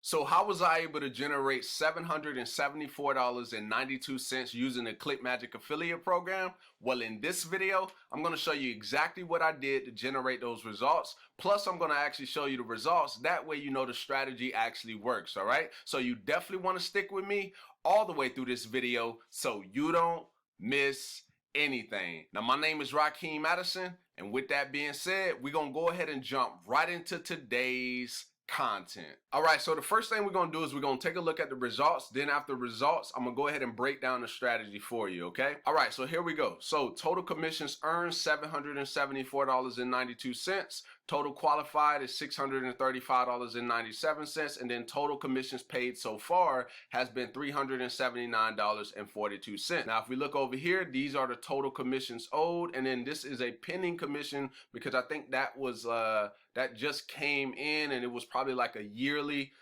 So how was I able to generate $774.92 using the Clickmagick affiliate program? Well, in this video, I'm going to show you exactly what I did to generate those results. Plus, I'm going to actually show you the results. That way you know the strategy actually works, all right? So you definitely want to stick with me all the way through this video so you don't miss anything. Now, my name is Rakeem Madison, and with that being said, we're going to go ahead and jump right into today's content. All right, so the first thing we're gonna do is we're gonna take a look at the results. Then after results, I'm gonna go ahead and break down the strategy for you, okay? All right, so here we go. So total commissions earned, $774.92. Total qualified is $635.97. And then total commissions paid so far has been $379.42. Now, if we look over here, these are the total commissions owed. And then this is a pending commission because I think that was, that just came in and it was probably like a yearly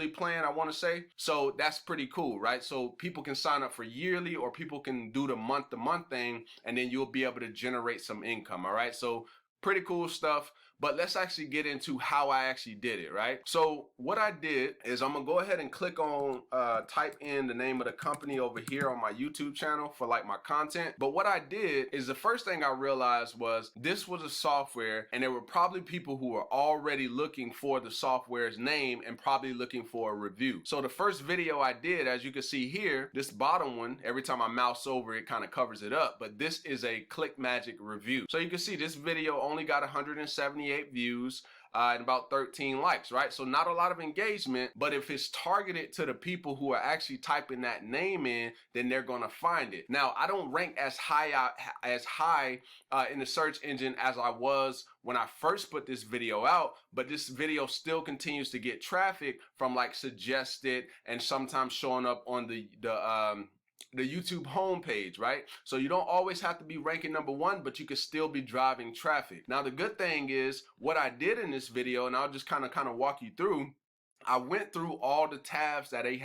plan, I want to say. So that's pretty cool, right? So people can sign up for yearly or people can do the month to month thing and then you'll be able to generate some income. All right, so pretty cool stuff. But let's actually get into how I actually did it, right? So what I did is I'm gonna go ahead and click on, type in the name of the company over here on my YouTube channel for like my content. But what I did is the first thing I realized was this was a software and there were probably people who were already looking for the software's name and probably looking for a review. So the first video I did, as you can see here, this bottom one, every time I mouse over it kind of covers it up, but this is a Clickmagick review. So you can see this video only got 178 views and about 13 likes, right? So not a lot of engagement, but if it's targeted to the people who are actually typing that name in, then they're gonna find it. Now, I don't rank as high in the search engine as I was when I first put this video out, but this video still continues to get traffic from like suggested and sometimes showing up on the YouTube homepage, right? So you don't always have to be ranking #1, but you can still be driving traffic. Now, the good thing is what I did in this video, and I'll just kind of walk you through. I went through all the tabs that they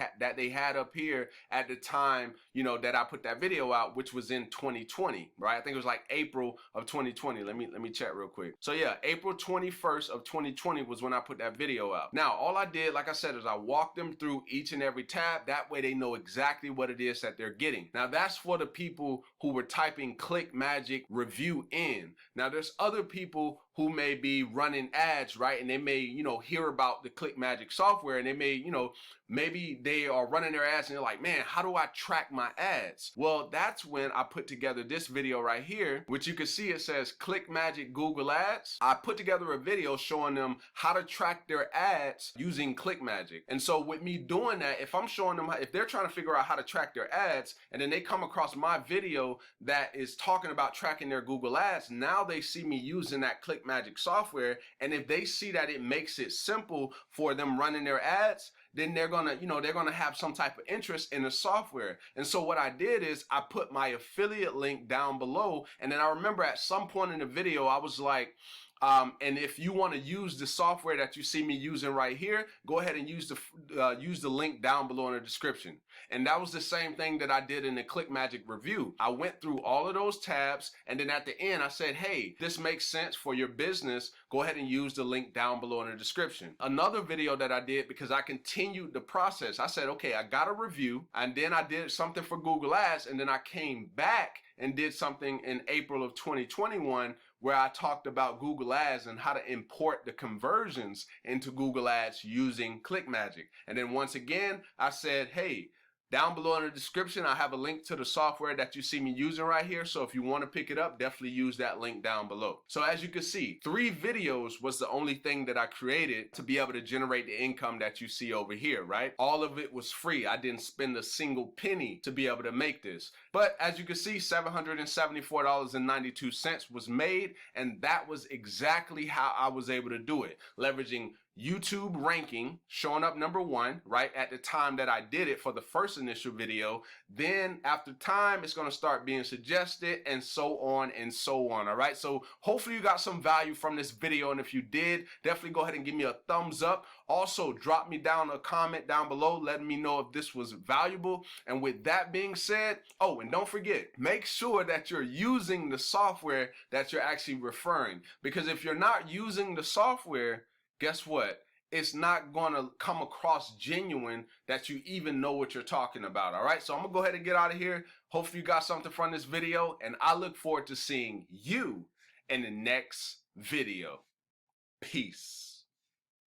had up here at the time, you know, that I put that video out, which was in 2020, right? I think it was like April of 2020. Let me check real quick. So yeah, April 21st of 2020 was when I put that video out. Now, all I did, like I said, is I walked them through each and every tab. That way they know exactly what it is that they're getting. Now, that's for the people who were typing Clickmagick review in. Now, there's other people who may be running ads, right? And they may, you know, hear about the Clickmagick software and they may, you know, maybe they are running their ads and they're like, man, how do I track my ads? Well, that's when I put together this video right here, which you can see it says Clickmagick Google Ads. I put together a video showing them how to track their ads using Clickmagick. And so with me doing that, if I'm showing them, if they're trying to figure out how to track their ads and then they come across my video that is talking about tracking their Google Ads, now they see me using that Clickmagick software. And if they see that it makes it simple for them running their ads, then they're gonna, you know, they're gonna have some type of interest in the software. And so what I did is I put my affiliate link down below. And then I remember at some point in the video, I was like, and if you want to use the software that you see me using right here, go ahead and use the link down below in the description. And that was the same thing that I did in the Clickmagick review. I went through all of those tabs, and then at the end I said, hey, this makes sense for your business. Go ahead and use the link down below in the description. Another video that I did, because I continued the process, I said, okay, I got a review, and then I did something for Google Ads, and then I came back and did something in April of 2021 where I talked about Google Ads and how to import the conversions into Google Ads using Clickmagick. And then once again, I said, hey, down below in the description, I have a link to the software that you see me using right here. So if you want to pick it up, definitely use that link down below. So as you can see, 3 videos was the only thing that I created to be able to generate the income that you see over here, right? All of it was free. I didn't spend a single penny to be able to make this. But as you can see, $774.92 was made, and that was exactly how I was able to do it, leveraging YouTube ranking, showing up #1, right, at the time that I did it for the first initial video. Then after time, it's going to start being suggested and so on and so on. All right, so hopefully you got some value from this video, and if you did, definitely go ahead and give me a thumbs up. Also, drop me down a comment down below letting me know if this was valuable. And with that being said, oh, and don't forget, make sure that you're using the software that you're actually referring, because if you're not using the software, guess what? it's not going to come across genuine that you even know what you're talking about. All right, so I'm gonna go ahead and get out of here. Hopefully you got something from this video, and I look forward to seeing you in the next video. Peace.